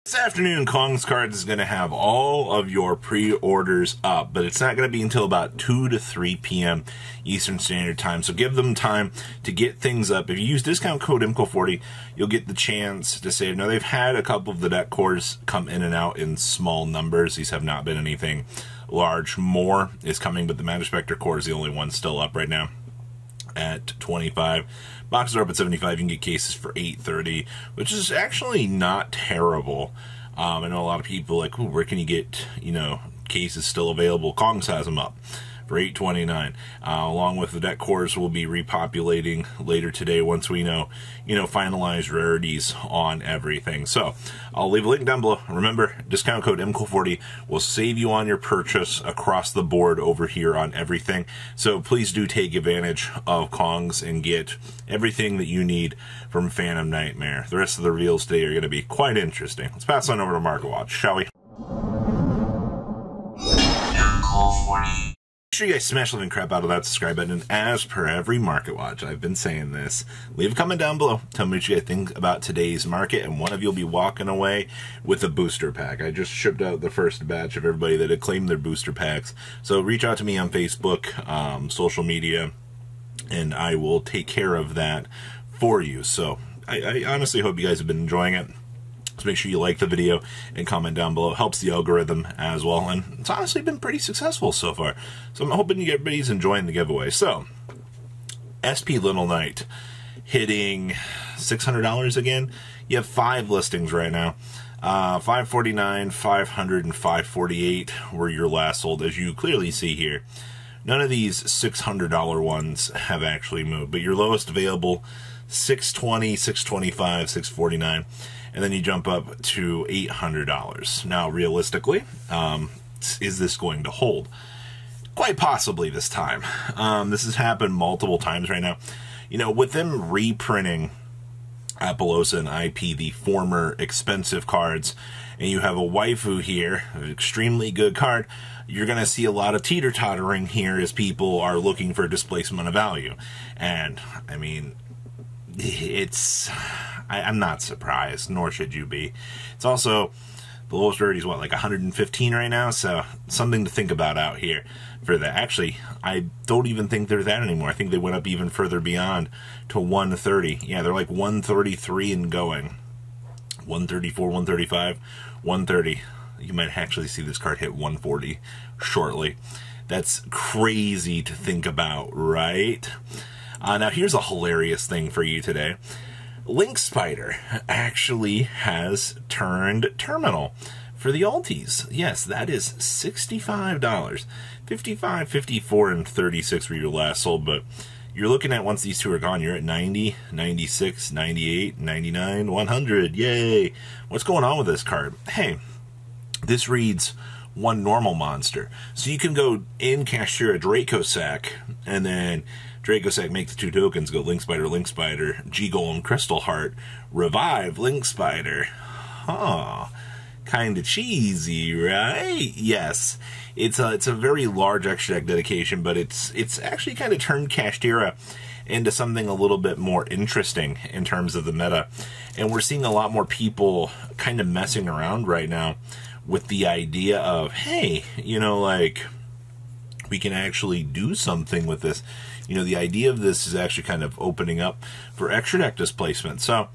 This afternoon, Kong's Cards is going to have all of your pre-orders up, but it's not going to be until about 2 to 3 p.m. Eastern Standard Time, so give them time to get things up. If you use discount code IMCO40, you'll get the chance to save. Now, they've had a couple of the deck cores come in and out in small numbers. These have not been anything large. More is coming, but the Magic Spectre core is the only one still up right now at 25. Boxes are up at 75. You can get cases for 830, which is actually not terrible. I know a lot of people like, ooh, where can you get, cases still available? Kong's has them up for 829. Along with the deck cores, we'll be repopulating later today once we know, finalized rarities on everything. So I'll leave a link down below. Remember, discount code IMCO40 will save you on your purchase across the board over here on everything. So please do take advantage of Kong's and get everything that you need from Phantom Nightmare. The rest of the reveals today are going to be quite interesting. Let's pass on over to Market Watch, shall we? IMCO40. Make sure you guys smash the living crap out of that subscribe button, and as per every Market Watch, I've been saying this, leave a comment down below. Tell me what you guys think about today's market, and one of you will be walking away with a booster pack. I just shipped out the first batch of everybody that had claimed their booster packs, so reach out to me on Facebook, social media, and I will take care of that for you. So I honestly hope you guys have been enjoying it. So make sure you like the video and comment down below. It helps the algorithm as well, and it's honestly been pretty successful so far. So I'm hoping everybody's enjoying the giveaway. So, SP Little Knight hitting $600 again. You have 5 listings right now. 549, 500, and 548 were your last sold, as you clearly see here. None of these $600 ones have actually moved, but your lowest available, $620, $625, $649. And then you jump up to $800. Now, realistically, is this going to hold? Quite possibly this time. This has happened multiple times right now. With them reprinting Apollousa and IP, the former expensive cards, and you have a waifu here, an extremely good card, you're going to see a lot of teeter-tottering here as people are looking for displacement of value. And, I mean, I'm not surprised, nor should you be. It's also, the lowest rarity is what, like 115 right now? So, something to think about out here for that. Actually, I don't even think they're that anymore. I think they went up even further beyond to 130. Yeah, they're like 133 and going. 134, 135, 130. You might actually see this card hit 140 shortly. That's crazy to think about, right? Now, here's a hilarious thing for you today. Link Spider actually has turned terminal for the alties. Yes, that is $65. 55, 54, and 36 were your last sold, but you're looking at, once these two are gone, you're at 90, 96, 98, 99, 100. Yay! What's going on with this card? Hey, this reads one normal monster. So you can go in cashier a Dracossack, and then Dracossack make the 2 tokens, go Link Spider, G-Golem, Crystal Heart, revive Link Spider. Huh. Kinda cheesy, right? Yes. It's a very large extra deck dedication, but it's actually kind of turned Kashtira into something a little bit more interesting in terms of the meta. And we're seeing a lot more people kind of messing around right now with the idea of, hey, we can actually do something with this. The idea of this is actually kind of opening up for extra deck displacement. So,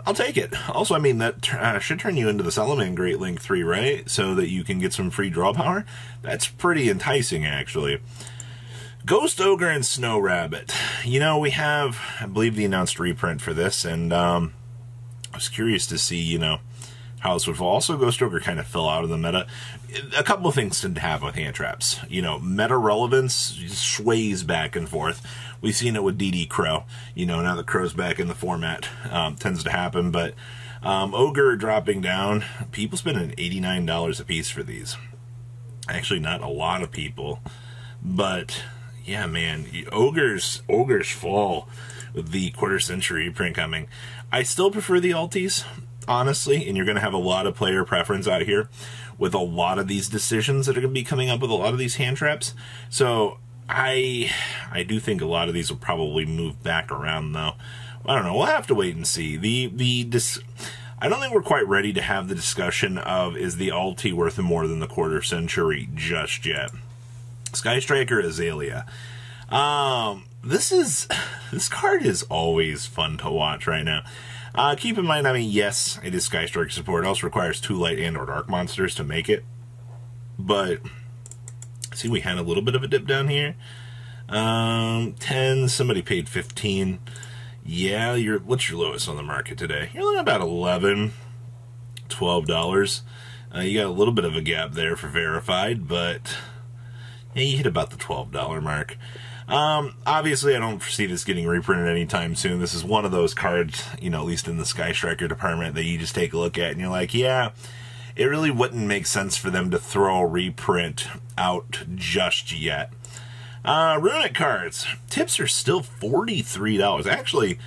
I'll take it. Also, I mean, that should turn you into the Salamangreat Link 3, right? So that you can get some free draw power. That's pretty enticing, actually. Ghost Ogre and Snow Rabbit. We have, I believe, the announced reprint for this, and I was curious to see, how this would fall. Also, Ghost Ogre kind of fell out of the meta. A couple of things to have with hand traps. Meta relevance sways back and forth. We've seen it with DD Crow. Now that Crow's back in the format, tends to happen. But Ogre dropping down, people spending $89 a piece for these. Actually, not a lot of people. But, yeah, man, Ogre's fall with the quarter century print coming. I still prefer the alties, honestly, and you're going to have a lot of player preference out here with a lot of these decisions that are going to be coming up with a lot of these hand traps. So I do think a lot of these will probably move back around, though. I don't know. We'll have to wait and see. I don't think we're quite ready to have the discussion of is the Alti worth more than the quarter century just yet. Sky Striker Azalea. This card is always fun to watch right now. Keep in mind, I mean, yes, it is Sky Striker support. It also requires 2 light and or dark monsters to make it. But, see, we had a little bit of a dip down here. 10, somebody paid 15. Yeah, what's your lowest on the market today? You're looking about $11, $12. You got a little bit of a gap there for verified, but yeah, you hit about the $12 mark. Obviously, I don't foresee this getting reprinted anytime soon. This is one of those cards, you know, at least in the Sky Striker department, that you just take a look at and you're like, yeah, it really wouldn't make sense for them to throw a reprint out just yet. Runic cards. Tips are still $43. Actually,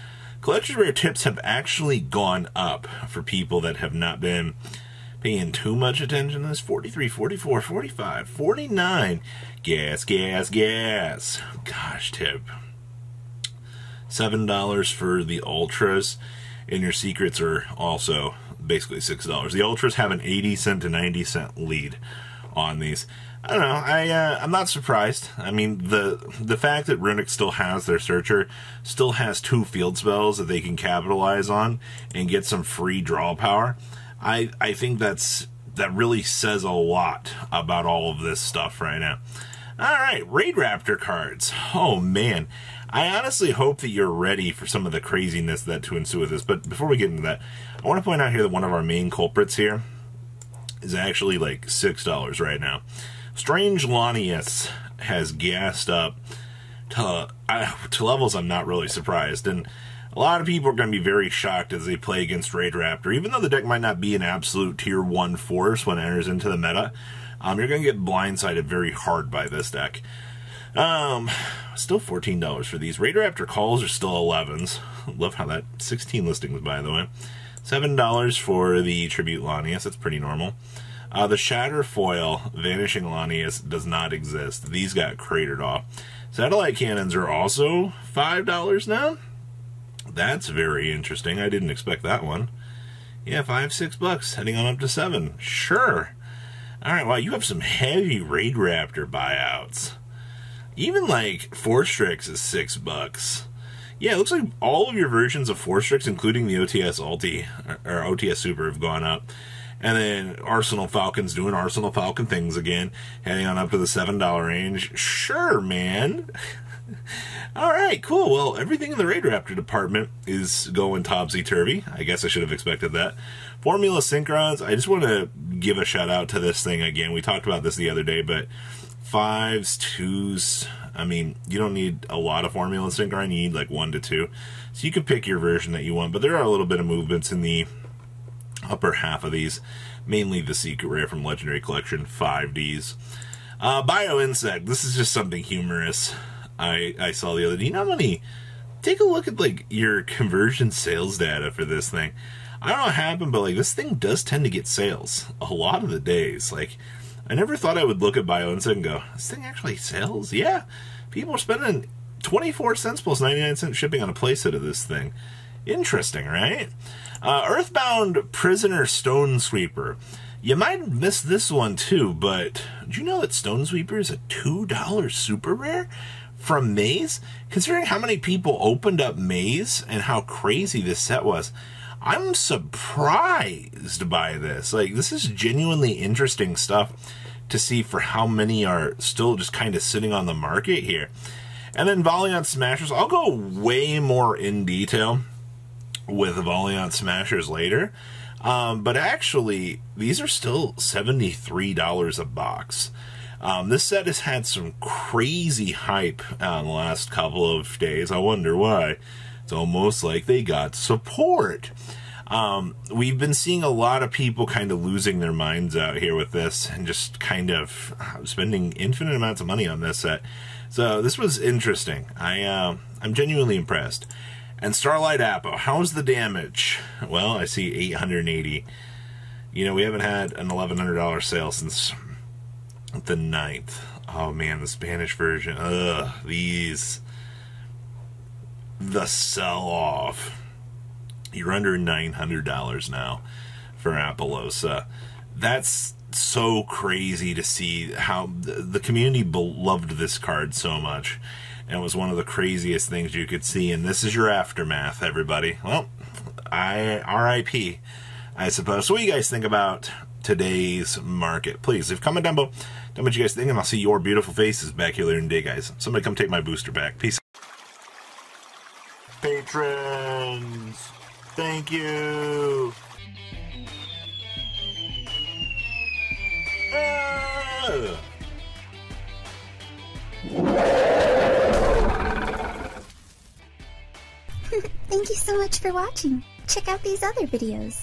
Collector's Rare tips have actually gone up for people that have not been paying too much attention to this. 43, 44, 45, 49. Gas, gas, gas. Gosh, tip. $7 for the Ultras, and your secrets are also basically $6. The Ultras have an 80-cent to 90-cent lead on these. I don't know. I'm not surprised. I mean, the fact that Runic still has their Searcher, still has 2 field spells that they can capitalize on and get some free draw power. I think that really says a lot about all of this stuff right now. All right, Raid Raptor cards. Oh man, I honestly hope that you're ready for some of the craziness that to ensue with this. But before we get into that, I want to point out here that one of our main culprits here is actually like $6 right now. Strange Lanius has gassed up to levels I'm not really surprised, and a lot of people are going to be very shocked as they play against Raid Raptor. Even though the deck might not be an absolute tier 1 force when it enters into the meta, you're going to get blindsided very hard by this deck. Still $14 for these. Raid Raptor calls are still 11s. Love how that 16 listings, by the way. $7 for the Tribute Lanius. That's pretty normal. The Shatter Foil Vanishing Lanius does not exist. These got cratered off. Satellite Cannons are also $5 now. That's very interesting. I didn't expect that one. Yeah, $5-6, heading on up to $7. Sure. All right, wow, you have some heavy Raid Raptor buyouts. Even like Force Strix is $6. Yeah, it looks like all of your versions of Force Strix, including the OTS Ulti or OTS Super, have gone up. And then Arsenal Falcon's doing Arsenal Falcon things again, heading on up to the $7 range. Sure, man. All right, cool. Well, everything in the Raid Raptor department is going topsy-turvy. I guess I should have expected that. Formula Synchrons, I just want to give a shout out to this thing again. We talked about this the other day, but 5s, 2s, I mean, you don't need a lot of Formula Synchron. You need like 1 to 2. So you can pick your version that you want, but there are a little bit of movements in the upper half of these, mainly the Secret Rare from Legendary Collection, 5Ds. Bioinsect, this is just something humorous I saw the other day. You know how many, take a look at like your conversion sales data for this thing. I don't know what happened, but like this thing does tend to get sales a lot of the days. Like, I never thought I would look at Bioinsect and go, this thing actually sells? Yeah, people are spending 24 cents plus 99 cents shipping on a playset of this thing. Interesting, right? Earthbound Prisoner Stone Sweeper. You might have missed this one too, but did you know that Stone Sweeper is a $2 super rare from Maze? Considering how many people opened up Maze and how crazy this set was, I'm surprised by this. Like, this is genuinely interesting stuff to see for how many are still just kind of sitting on the market here. And then Valiant Smashers. I'll go way more in detail with Valiant Smashers later. But actually, these are still $73 a box. This set has had some crazy hype in the last couple of days. I wonder why. It's almost like they got support. We've been seeing a lot of people kind of losing their minds out here with this and just kind of spending infinite amounts of money on this set. So this was interesting. I'm genuinely impressed. And Starlight Apo, how's the damage? Well, I see 880. You know, we haven't had an $1,100 sale since the 9th. Oh man, the Spanish version. Ugh, the sell-off. You're under $900 now for Apollosa. That's so crazy to see how the community loved this card so much. And it was one of the craziest things you could see. And this is your aftermath, everybody. Well, RIP, I suppose. So what do you guys think about today's market? Please, if comment down below, tell me what you guys think, and I'll see your beautiful faces back here later in the day, guys. Somebody come take my booster back. Peace. Patrons, thank you. Thank you so much for watching. Check out these other videos.